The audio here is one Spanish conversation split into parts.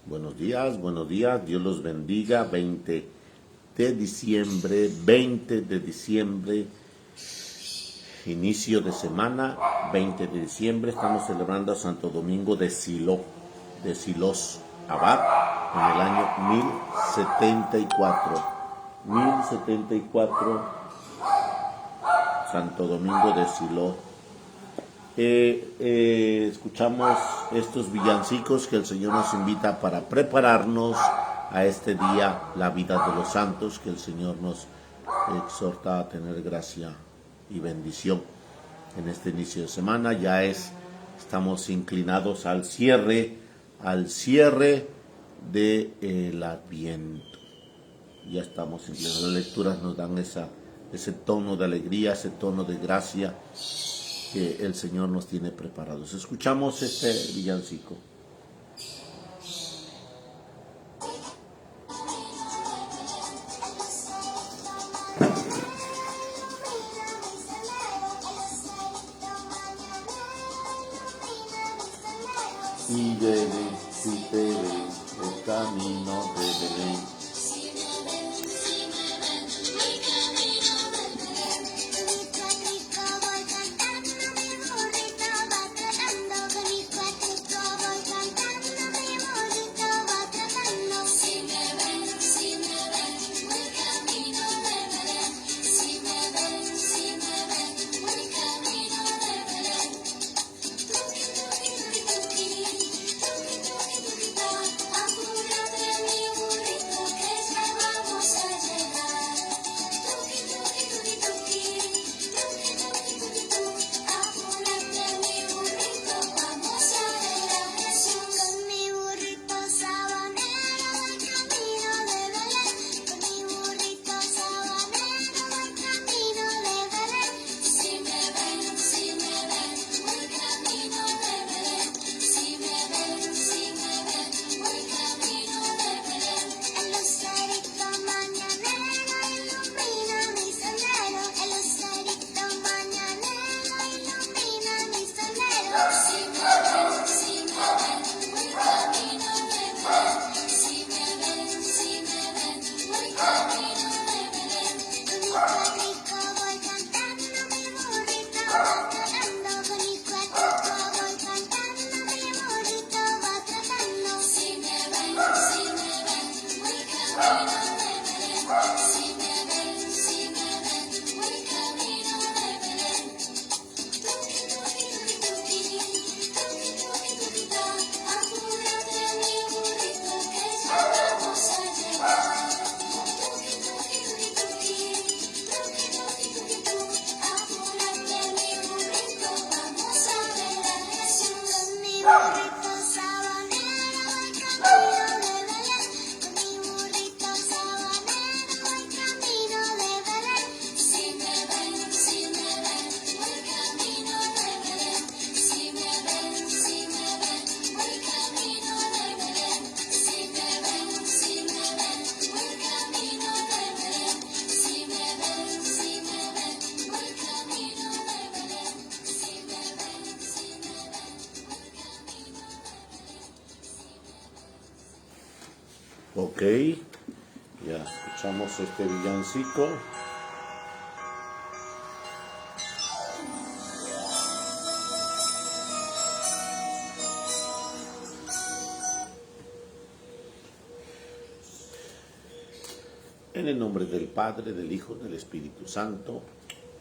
Buenos días, Dios los bendiga. 20 de diciembre, inicio de semana, 20 de diciembre, estamos celebrando a Santo Domingo de Silos Abad, en el año 1074, Santo Domingo de Silos. Escuchamos estos villancicos que el Señor nos invita para prepararnos a este día, la vida de los santos, que el Señor nos exhorta a tener gracia y bendición en este inicio de semana. Estamos inclinados al cierre del Adviento. Ya estamos inclinados. Las lecturas nos dan ese tono de alegría, ese tono de gracia que el Señor nos tiene preparados. Escuchamos este villancico. Y veré, si te ve, el camino de Belén. Ok, ya escuchamos este villancico. En el nombre del Padre, del Hijo, del Espíritu Santo.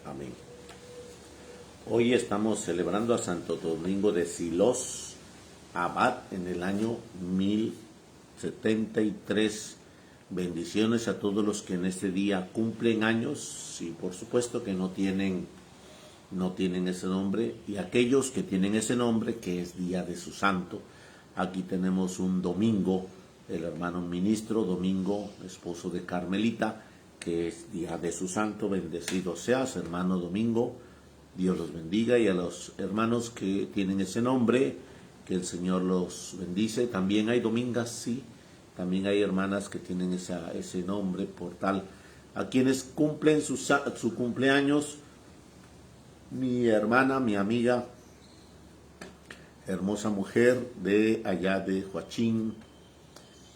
Amén. Hoy estamos celebrando a Santo Domingo de Silos Abad en el año 1073. Bendiciones a todos los que en este día cumplen años y por supuesto que no tienen ese nombre, y aquellos que tienen ese nombre, que es día de su santo. Aquí tenemos un Domingo, el hermano ministro Domingo, esposo de Carmelita, que es día de su santo. Bendecido seas, hermano Domingo, Dios los bendiga, y a los hermanos que tienen ese nombre, que el Señor los bendice. También hay domingas, sí, también hay hermanas que tienen ese nombre por tal. A quienes cumplen su cumpleaños, mi hermana, mi amiga, hermosa mujer de allá de Huachín.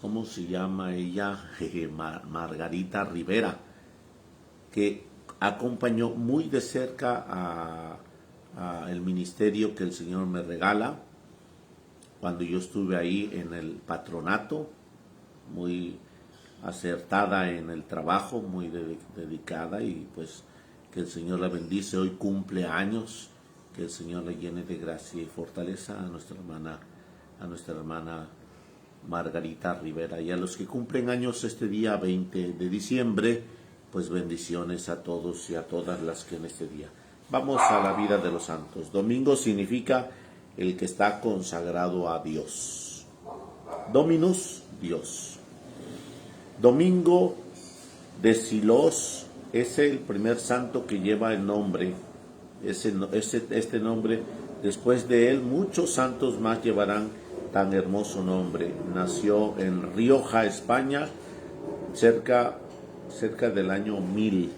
¿Cómo se llama ella? Margarita Rivera, que acompañó muy de cerca a el ministerio que el Señor me regala cuando yo estuve ahí en el patronato, muy acertada en el trabajo, muy dedicada, y pues que el Señor la bendice. Hoy cumple años, que el Señor le llene de gracia y fortaleza a nuestra hermana Margarita Rivera. Y a los que cumplen años este día 20 de diciembre, pues bendiciones a todos y a todas las que en este día. Vamos a la vida de los santos. Domingo significa el que está consagrado a Dios. Dominus, Dios. Domingo de Silos es el primer santo que lleva el nombre. Este nombre, después de él, muchos santos más llevarán tan hermoso nombre. Nació en Rioja, España, cerca del año 1000.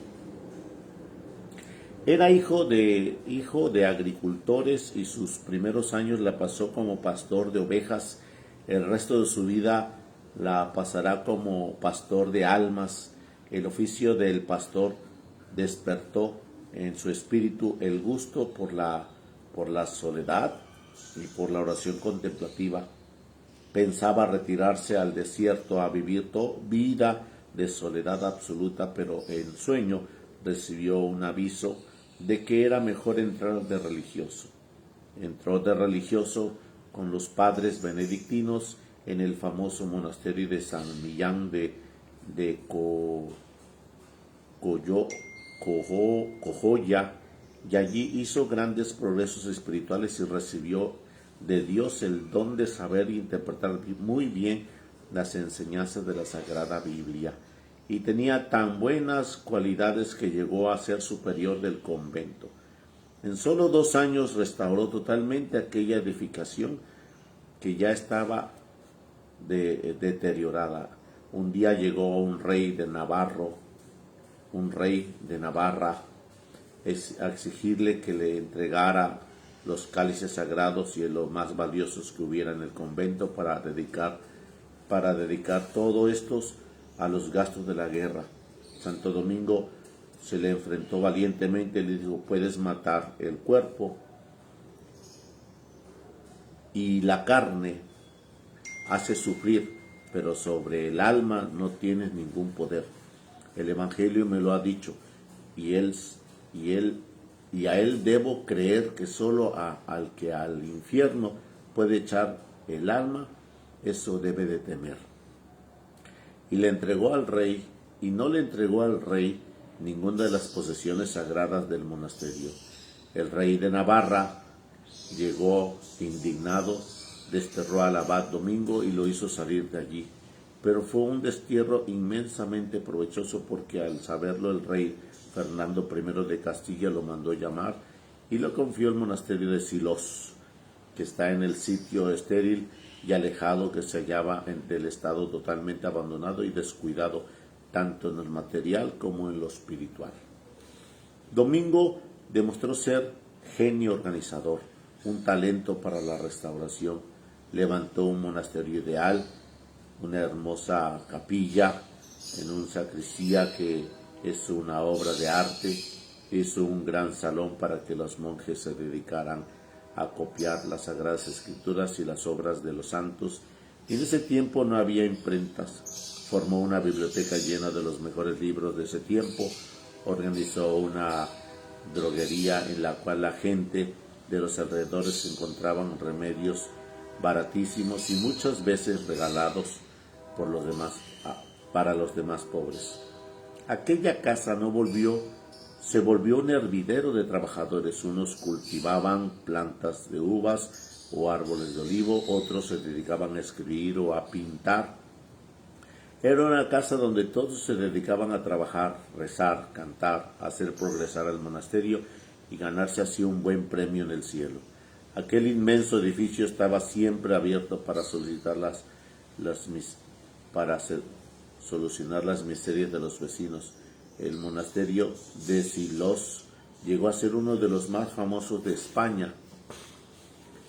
Era hijo de agricultores y sus primeros años la pasó como pastor de ovejas. El resto de su vida la pasará como pastor de almas. El oficio del pastor despertó en su espíritu el gusto por la soledad y por la oración contemplativa. Pensaba retirarse al desierto a vivir vida de soledad absoluta, pero en sueño recibió un aviso de que era mejor entrar de religioso. Entró de religioso con los padres benedictinos en el famoso monasterio de San Millán de Cojoya, y allí hizo grandes progresos espirituales y recibió de Dios el don de saber interpretar muy bien las enseñanzas de la Sagrada Biblia, y tenía tan buenas cualidades que llegó a ser superior del convento. En solo 2 años restauró totalmente aquella edificación que ya estaba deteriorada. Un día llegó un rey de Navarra, a exigirle que le entregara los cálices sagrados y los más valiosos que hubiera en el convento para dedicar todo estos a los gastos de la guerra. Santo Domingo se le enfrentó valientemente y le dijo: puedes matar el cuerpo y la carne hace sufrir, pero sobre el alma no tienes ningún poder. El Evangelio me lo ha dicho, y a él debo creer que solo al que al infierno puede echar el alma, eso debe de temer. Y le entregó al rey, y no le entregó al rey ninguna de las posesiones sagradas del monasterio. El rey de Navarra llegó indignado, desterró al abad Domingo y lo hizo salir de allí. Pero fue un destierro inmensamente provechoso, porque al saberlo el rey Fernando I de Castilla lo mandó llamar y lo confió al monasterio de Silos, que está en el sitio estéril y alejado que se hallaba del estado totalmente abandonado y descuidado, tanto en el material como en lo espiritual. Domingo demostró ser genio organizador, un talento para la restauración. Levantó un monasterio ideal, una hermosa capilla en una sacristía que es una obra de arte. Hizo un gran salón para que los monjes se dedicaran a copiar las Sagradas Escrituras y las obras de los santos. Y en ese tiempo no había imprentas. Formó una biblioteca llena de los mejores libros de ese tiempo. Organizó una droguería en la cual la gente de los alrededores encontraban remedios baratísimos y muchas veces regalados para los demás pobres. Aquella casa se volvió un hervidero de trabajadores. Unos cultivaban plantas de uvas o árboles de olivo, otros se dedicaban a escribir o a pintar. Era una casa donde todos se dedicaban a trabajar, rezar, cantar, hacer progresar al monasterio y ganarse así un buen premio en el cielo. Aquel inmenso edificio estaba siempre abierto para solucionar las miserias de los vecinos. El monasterio de Silos llegó a ser uno de los más famosos de España.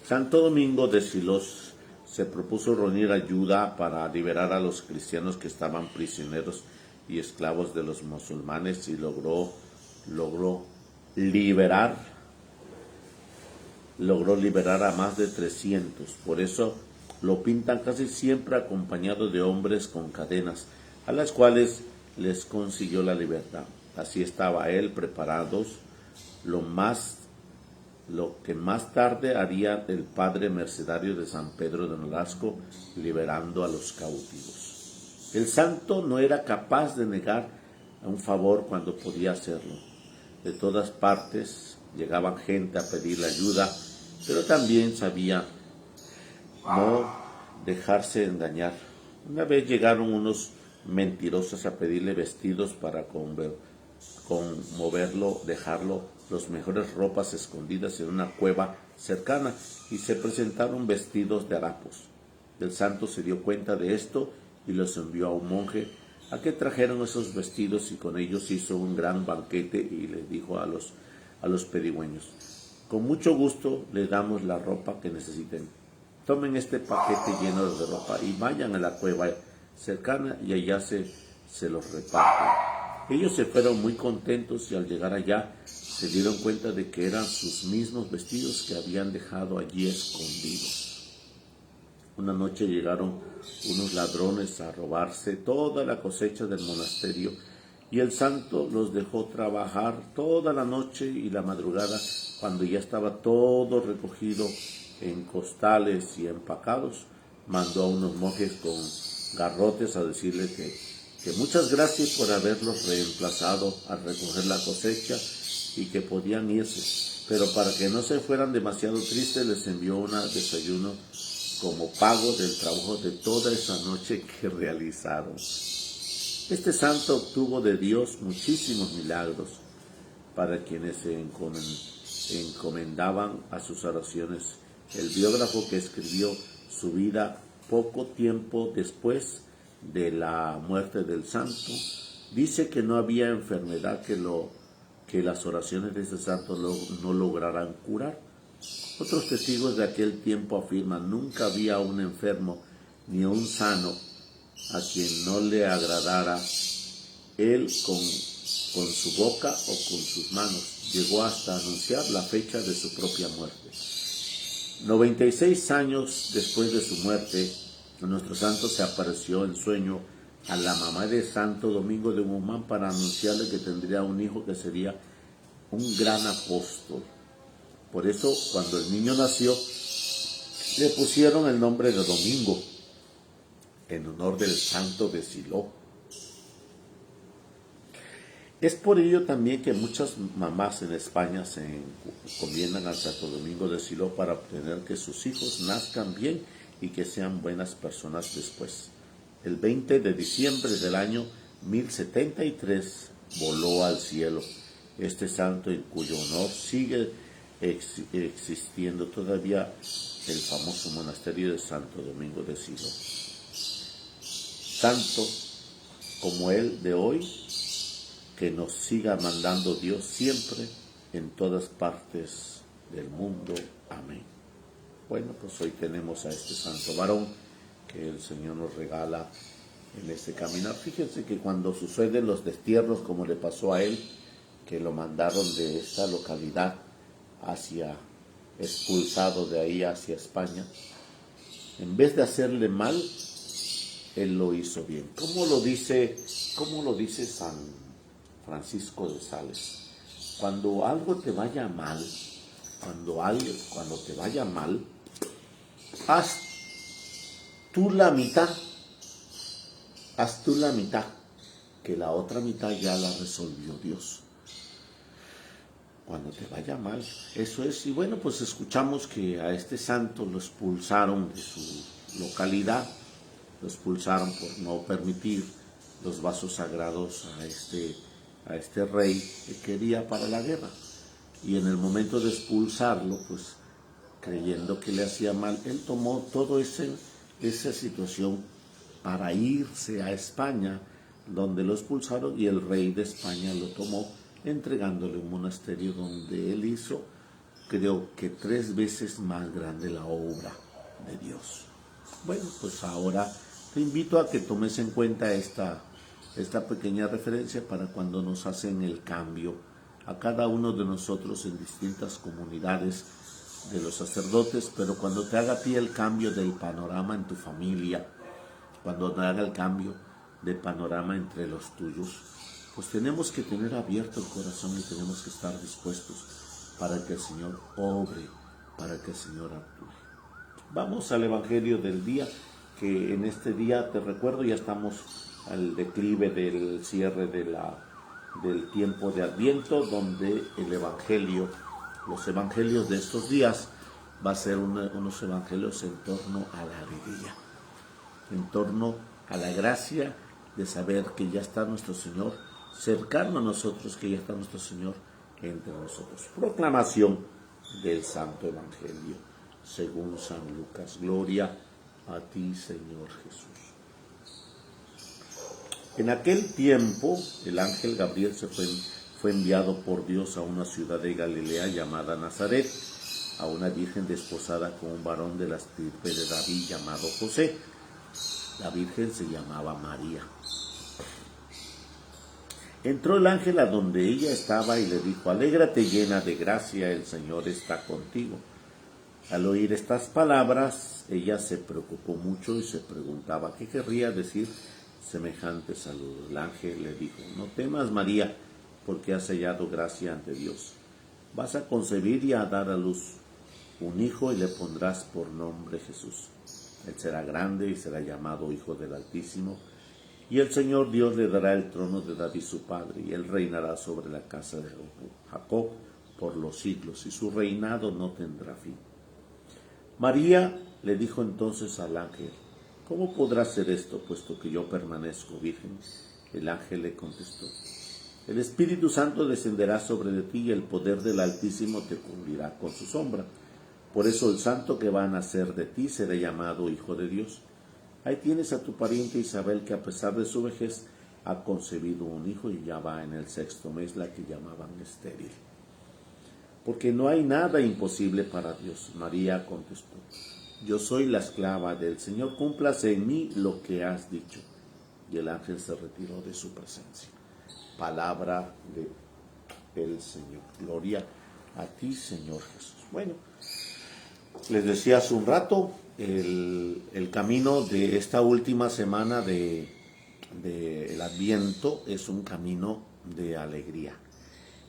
Santo Domingo de Silos se propuso reunir ayuda para liberar a los cristianos que estaban prisioneros y esclavos de los musulmanes y logró liberar a más de 300. Por eso lo pintan casi siempre acompañado de hombres con cadenas, a las cuales les consiguió la libertad. Así estaba él preparados lo que más tarde haría el padre mercedario de San Pedro de Nolasco, liberando a los cautivos. El santo no era capaz de negar un favor cuando podía hacerlo. De todas partes llegaban gente a pedirle ayuda, pero también sabía no dejarse engañar. Una vez llegaron unos mentirosos a pedirle vestidos para conmoverlo, dejarlo las mejores ropas escondidas en una cueva cercana, y se presentaron vestidos de harapos. El santo se dio cuenta de esto y los envió a un monje a que trajeron esos vestidos, y con ellos hizo un gran banquete y les dijo a los pedigüeños: con mucho gusto les damos la ropa que necesiten. Tomen este paquete lleno de ropa y vayan a la cueva cercana y allá se los reparten. Ellos se fueron muy contentos y al llegar allá se dieron cuenta de que eran sus mismos vestidos que habían dejado allí escondidos. Una noche llegaron unos ladrones a robarse toda la cosecha del monasterio, y el santo los dejó trabajar toda la noche y la madrugada. Cuando ya estaba todo recogido en costales y empacados, mandó a unos monjes con garrotes a decirle que muchas gracias por haberlos reemplazado al recoger la cosecha y que podían irse, pero para que no se fueran demasiado tristes les envió un desayuno como pago del trabajo de toda esa noche que realizaron. Este santo obtuvo de Dios muchísimos milagros para quienes se encomendaban a sus oraciones. El biógrafo que escribió su vida poco tiempo después de la muerte del santo dice que no había enfermedad que las oraciones de este santo no lograran curar. Otros testigos de aquel tiempo afirman: nunca había un enfermo ni un sano a quien no le agradara él con su boca o con sus manos. Llegó hasta anunciar la fecha de su propia muerte. 96 años después de su muerte, nuestro santo se apareció en sueño a la mamá de Santo Domingo de Guzmán para anunciarle que tendría un hijo que sería un gran apóstol. Por eso, cuando el niño nació, le pusieron el nombre de Domingo, en honor del santo de Silo. Es por ello también que muchas mamás en España se encomiendan al Santo Domingo de Silo para obtener que sus hijos nazcan bien y que sean buenas personas después. El 20 de diciembre del año 1073 voló al cielo este santo, en cuyo honor sigue existiendo todavía el famoso monasterio de Santo Domingo de Silo. Santo como él de hoy, que nos siga mandando Dios siempre, en todas partes del mundo. Amén. Bueno, pues hoy tenemos a este santo varón que el Señor nos regala en este caminar. Fíjense que cuando suceden los destierros, como le pasó a él, que lo mandaron de esta localidad expulsado de ahí hacia España, en vez de hacerle mal, él lo hizo bien. ¿Cómo lo dice San Francisco de Sales? Cuando algo te vaya mal, cuando te vaya mal, haz tú la mitad, que la otra mitad ya la resolvió Dios. Cuando te vaya mal, eso es. Y bueno, pues escuchamos que a este santo lo expulsaron de su localidad, lo expulsaron por no permitir los vasos sagrados a este rey que quería para la guerra. Y en el momento de expulsarlo, pues creyendo que le hacía mal, él tomó toda esa situación para irse a España, donde lo expulsaron, y el rey de España lo tomó, entregándole un monasterio donde él hizo creo que 3 veces más grande la obra de Dios. Bueno, pues ahora te invito a que tomes en cuenta esta pequeña referencia para cuando nos hacen el cambio a cada uno de nosotros en distintas comunidades de los sacerdotes, pero cuando te haga a ti el cambio del panorama en tu familia, cuando te haga el cambio de panorama entre los tuyos, pues tenemos que tener abierto el corazón y tenemos que estar dispuestos para que el Señor obre, para que el Señor actúe. Vamos al Evangelio del día, que en este día, te recuerdo, ya estamos al declive del cierre del tiempo de Adviento, donde el Evangelio, los Evangelios de estos días, va a ser unos Evangelios en torno a la alegría, en torno a la gracia de saber que ya está nuestro Señor cercano a nosotros, que ya está nuestro Señor entre nosotros. Proclamación del Santo Evangelio según San Lucas. Gloria a ti, Señor Jesús. En aquel tiempo, el ángel Gabriel fue enviado por Dios a una ciudad de Galilea llamada Nazaret, a una virgen desposada con un varón de la estirpe de David llamado José. La virgen se llamaba María. Entró el ángel a donde ella estaba y le dijo: alégrate llena de gracia, el Señor está contigo. Al oír estas palabras, ella se preocupó mucho y se preguntaba qué querría decir semejante saludo. El ángel le dijo: no temas, María, porque has hallado gracia ante Dios. Vas a concebir y a dar a luz un hijo y le pondrás por nombre Jesús. Él será grande y será llamado Hijo del Altísimo, y el Señor Dios le dará el trono de David su padre, y él reinará sobre la casa de Jacob por los siglos, y su reinado no tendrá fin. María le dijo entonces al ángel: ¿cómo podrá ser esto, puesto que yo permanezco virgen? El ángel le contestó: el Espíritu Santo descenderá sobre de ti y el poder del Altísimo te cubrirá con su sombra. Por eso el santo que va a nacer de ti será llamado Hijo de Dios. Ahí tienes a tu pariente Isabel, que a pesar de su vejez ha concebido un hijo y ya va en el 6º mes, la que llamaban estéril. Porque no hay nada imposible para Dios. María contestó: yo soy la esclava del Señor, cúmplase en mí lo que has dicho. Y el ángel se retiró de su presencia. Palabra del Señor. Gloria a ti, Señor Jesús. Bueno, les decía hace un rato, el camino de esta última semana del Adviento es un camino de alegría.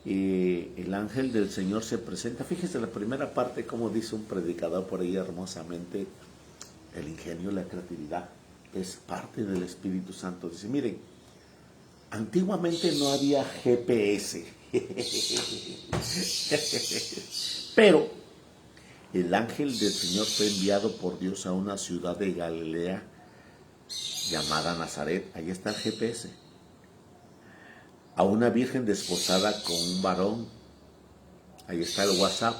El ángel del Señor se presenta. Fíjese la primera parte, como dice un predicador por ahí hermosamente: el ingenio, la creatividad es parte del Espíritu Santo. Dice: miren, antiguamente no había GPS, pero el ángel del Señor fue enviado por Dios a una ciudad de Galilea llamada Nazaret. Ahí está el GPS. A una virgen desposada con un varón. Ahí está el WhatsApp.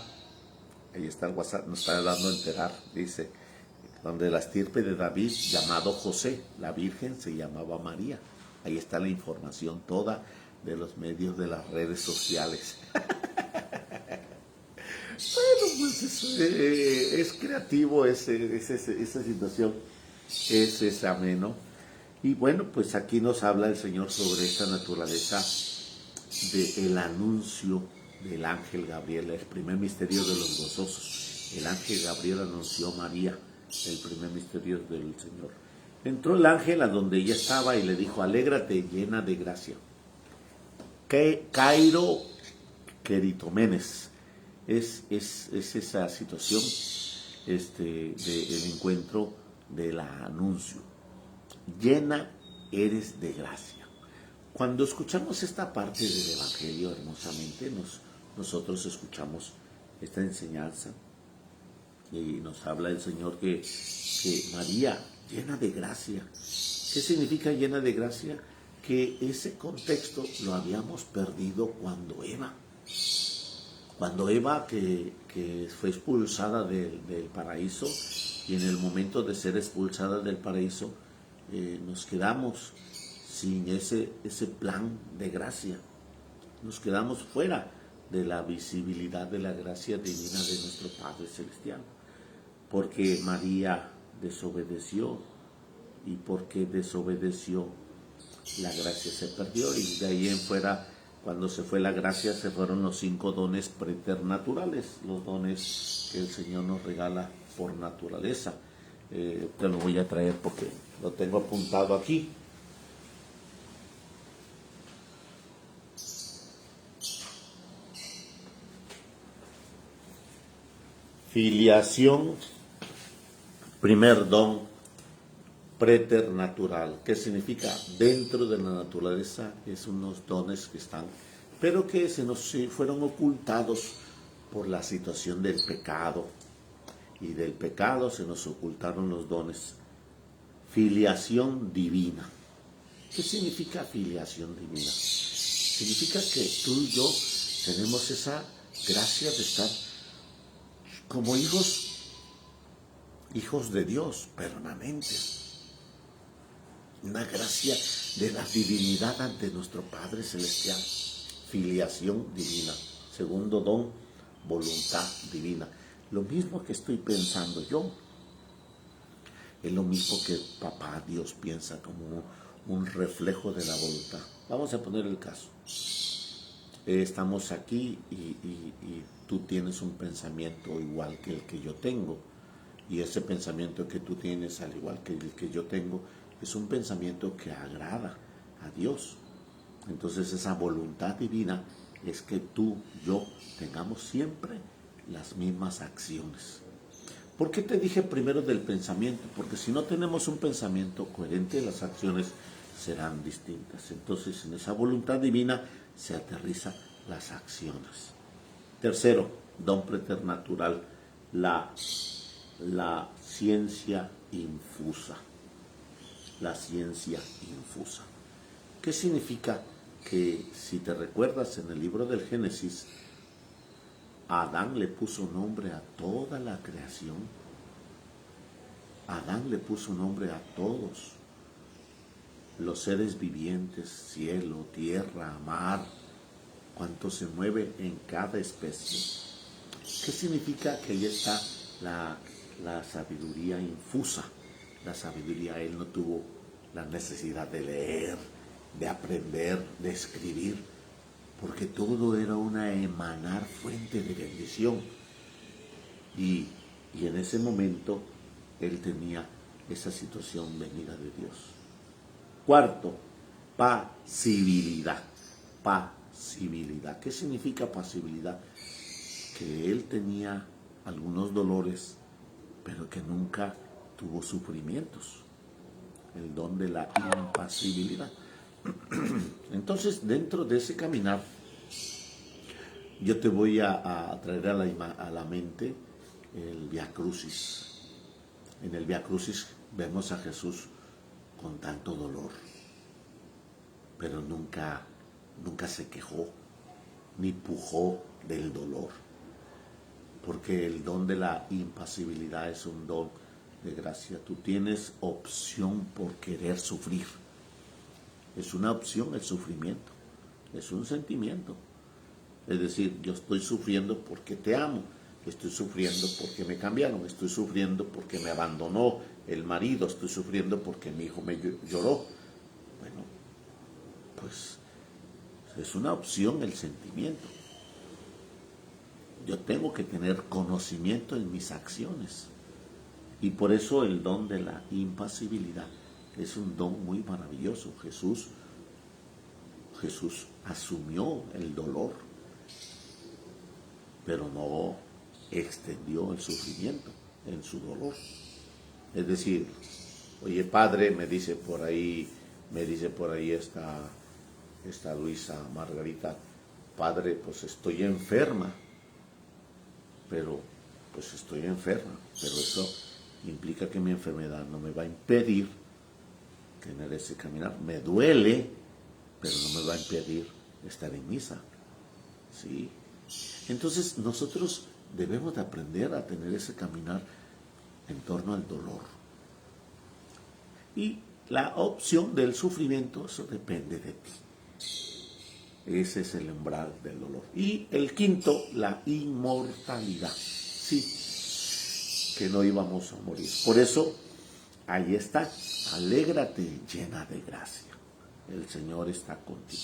Ahí está el WhatsApp. Nos está dando a enterar. Dice: donde la estirpe de David llamado José. La virgen se llamaba María. Ahí está la información toda de los medios de las redes sociales. Bueno, pues es creativo esa situación, es ameno. Y bueno, pues aquí nos habla el Señor sobre esta naturaleza del anuncio del ángel Gabriel, el primer misterio de los gozosos. El ángel Gabriel anunció a María el primer misterio del Señor. Entró el ángel a donde ella estaba y le dijo: alégrate llena de gracia. Cairo Queritomenes. Es esa situación del encuentro del anuncio. Llena eres de gracia. Cuando escuchamos esta parte del Evangelio hermosamente, nosotros escuchamos esta enseñanza y nos habla el Señor que María, llena de gracia. ¿Qué significa llena de gracia? Que ese contexto lo habíamos perdido cuando Eva, que fue expulsada del paraíso, y en el momento de ser expulsada del paraíso, nos quedamos sin ese plan de gracia. Nos quedamos fuera de la visibilidad de la gracia divina de nuestro Padre Celestial. Porque María desobedeció, y porque desobedeció, la gracia se perdió, y de ahí en fuera, cuando se fue la gracia, se fueron los 5 dones preternaturales, los dones que el Señor nos regala por naturaleza. Te lo voy a traer porque lo tengo apuntado aquí. Filiación, primer don preternatural. ¿Qué significa? Dentro de la naturaleza es unos dones que están, pero que se nos fueron ocultados por la situación del pecado. Y del pecado se nos ocultaron los dones. Filiación divina. ¿Qué significa filiación divina? Significa que tú y yo tenemos esa gracia de estar como hijos de Dios permanentes. Una gracia de la divinidad ante nuestro Padre Celestial. Filiación divina. Segundo don, voluntad divina. Lo mismo que estoy pensando yo, es lo mismo que Papá Dios piensa, como un reflejo de la voluntad. Vamos a poner el caso. Estamos aquí y tú tienes un pensamiento igual que el que yo tengo. Y ese pensamiento que tú tienes, al igual que el que yo tengo, es un pensamiento que agrada a Dios. Entonces esa voluntad divina es que tú, yo, tengamos siempre las mismas acciones. ¿Por qué te dije primero del pensamiento? Porque si no tenemos un pensamiento coherente, las acciones serán distintas. Entonces en esa voluntad divina se aterrizan las acciones. Tercero, don preternatural, la ciencia infusa. La ciencia infusa. ¿Qué significa? Que si te recuerdas en el libro del Génesis, Adán le puso nombre a toda la creación. Adán le puso nombre a todos los seres vivientes, cielo, tierra, mar, cuanto se mueve en cada especie. ¿Qué significa? Que ahí está la sabiduría infusa. La sabiduría, él no tuvo la necesidad de leer, de aprender, de escribir, porque todo era una emanar fuente de bendición. Y en ese momento él tenía esa situación venida de Dios. Cuarto, pasibilidad. Pasibilidad. ¿Qué significa pasibilidad? Que él tenía algunos dolores, pero que nunca tuvo sufrimientos. El don de la impasibilidad. Entonces, dentro de ese caminar, yo te voy a traer a la mente el Vía Crucis. En el Vía Crucis vemos a Jesús con tanto dolor, pero nunca se quejó, ni pujó del dolor, porque el don de la impasibilidad es un don de gracia. Tú tienes opción por querer sufrir. Es una opción el sufrimiento, es un sentimiento. Es decir, yo estoy sufriendo porque te amo, estoy sufriendo porque me cambiaron, estoy sufriendo porque me abandonó el marido, estoy sufriendo porque mi hijo me lloró. Bueno, pues es una opción el sentimiento. Yo tengo que tener conocimiento en mis acciones. Y por eso el don de la impasibilidad es un don muy maravilloso. Jesús asumió el dolor, pero no extendió el sufrimiento en su dolor. Es decir, oye, Padre, me dice por ahí esta Luisa Margarita, Padre, pues estoy enferma, pero eso implica que mi enfermedad no me va a impedir tener ese caminar. Me duele, pero no me va a impedir estar en misa. ¿Sí? Entonces nosotros debemos de aprender a tener ese caminar en torno al dolor. Y la opción del sufrimiento, eso depende de ti. Ese es el umbral del dolor. Y el quinto, la inmortalidad. Sí, que no íbamos a morir. Por eso, ahí está. Alégrate, llena de gracia. El Señor está contigo.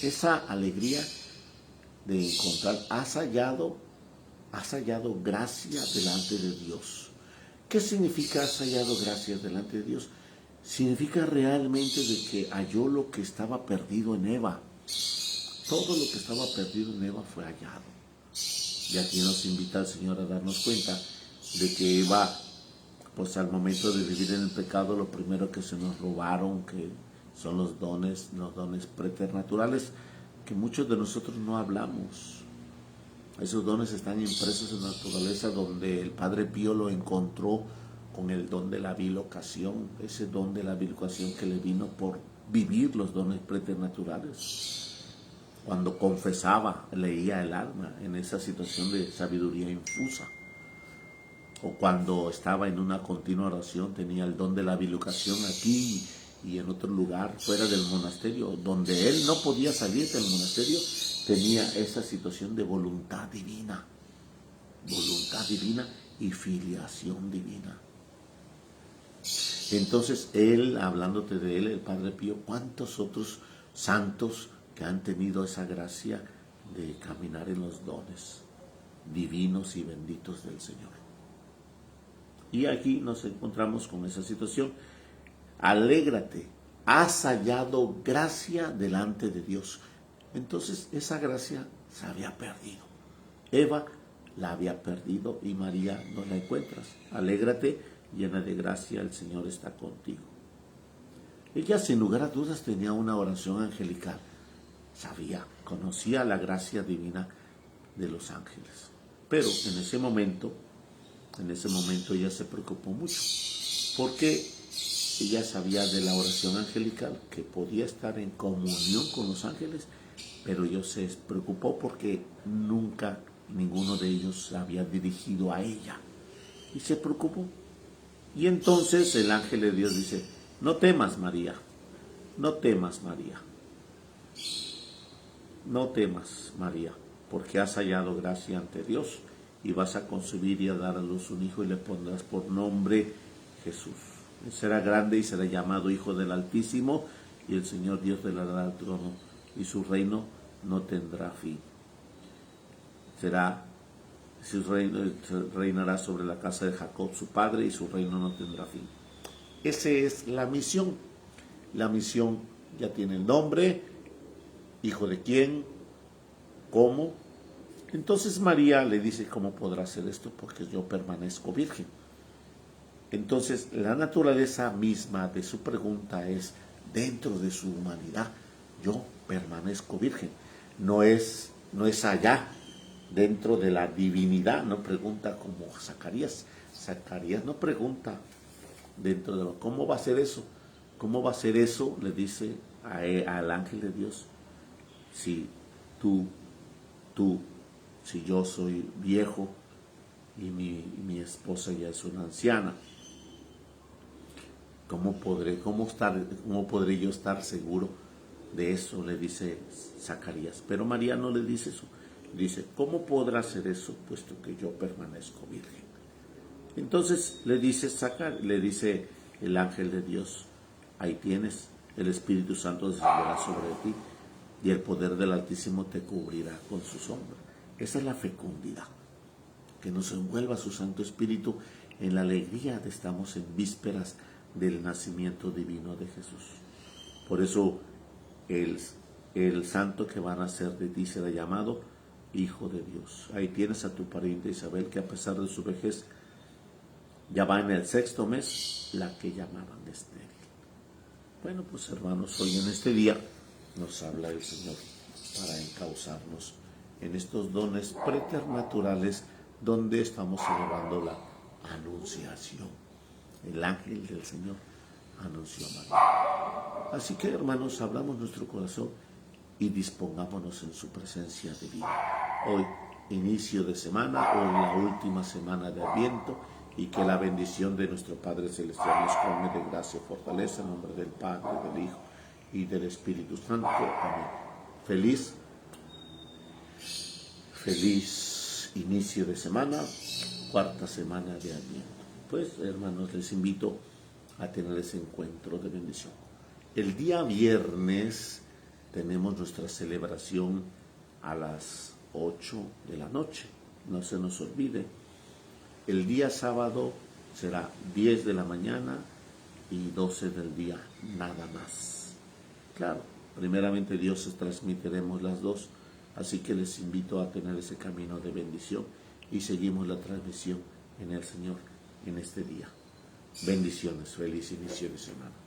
Esa alegría de encontrar, has hallado gracia delante de Dios. ¿Qué significa has hallado gracia delante de Dios? Significa realmente de que halló lo que estaba perdido en Eva. Todo lo que estaba perdido en Eva fue hallado. Y aquí nos invita el Señor a darnos cuenta de que Eva, pues al momento de vivir en el pecado, lo primero que se nos robaron, que son los dones preternaturales, que muchos de nosotros no hablamos. Esos dones están impresos en la naturaleza, donde el Padre Pío lo encontró con el don de la bilocación, ese don de la bilocación que le vino por vivir los dones preternaturales. Cuando confesaba, leía el alma en esa situación de sabiduría infusa. O cuando estaba en una continua oración, tenía el don de la bilocación aquí y en otro lugar, fuera del monasterio, donde él no podía salir del monasterio, tenía esa situación de voluntad divina y filiación divina. Entonces él, hablándote de él, el Padre Pío, ¿cuántos otros santos que han tenido esa gracia de caminar en los dones divinos y benditos del Señor? Y aquí nos encontramos con esa situación. Alégrate, has hallado gracia delante de Dios. Entonces esa gracia se había perdido. Eva la había perdido y María no la encuentras. Alégrate, llena de gracia, el Señor está contigo. Ella sin lugar a dudas tenía una oración angelical. Conocía la gracia divina de los ángeles. Pero en ese momento ella se preocupó mucho, porque ella sabía de la oración angelical, que podía estar en comunión con los ángeles, pero ella se preocupó porque nunca ninguno de ellos se había dirigido a ella. Y se preocupó. Y entonces el ángel de Dios dice, no temas, María, no temas, María. No temas, María, porque has hallado gracia ante Dios y vas a concebir y a dar a luz un hijo y le pondrás por nombre Jesús. Él será grande y será llamado Hijo del Altísimo y el Señor Dios le dará el trono y su reino no tendrá fin. Reinará sobre la casa de Jacob su padre y su reino no tendrá fin. Esa es la misión. La misión ya tiene el nombre, hijo de quién, cómo. Entonces María le dice, ¿cómo podrá hacer esto? Porque yo permanezco virgen. Entonces la naturaleza misma de su pregunta es, dentro de su humanidad, yo permanezco virgen. No es allá, dentro de la divinidad, no pregunta como Zacarías. Zacarías no pregunta dentro de ¿cómo va a ser eso? ¿Cómo va a ser eso? Le dice al ángel de Dios, si si yo soy viejo y mi esposa ya es una anciana, ¿cómo podré yo estar seguro de eso? Le dice Zacarías. Pero María no le dice eso. Dice, ¿cómo podrá hacer eso puesto que yo permanezco virgen? Entonces le dice el ángel de Dios, ahí tienes, el Espíritu Santo descenderá sobre ti y el poder del Altísimo te cubrirá con su sombra. Esa es la fecundidad, que nos envuelva su Santo Espíritu en la alegría de estamos en vísperas del nacimiento divino de Jesús. Por eso el santo que va a nacer de ti será llamado Hijo de Dios. Ahí tienes a tu pariente Isabel, que a pesar de su vejez ya va en el 6º mes, la que llamaban estéril. Bueno, pues hermanos, hoy en este día nos habla el Señor para encauzarnos en estos dones preternaturales donde estamos celebrando la anunciación. El ángel del Señor anunció a María. Así que, hermanos, abramos nuestro corazón y dispongámonos en su presencia divina. Hoy, inicio de semana, hoy la última semana de Adviento, y que la bendición de nuestro Padre Celestial nos colme de gracia y fortaleza en nombre del Padre, del Hijo y del Espíritu Santo. Amén. Feliz inicio de semana, cuarta semana de Adviento. Pues, hermanos, les invito a tener ese encuentro de bendición. El día viernes tenemos nuestra celebración a las 8 de la noche. No se nos olvide. El día sábado será 10 de la mañana y 12 del día, nada más. Claro, primeramente Dios transmitiremos las dos, así que les invito a tener ese camino de bendición y seguimos la transmisión en el Señor en este día. Bendiciones, feliz inicio de semana.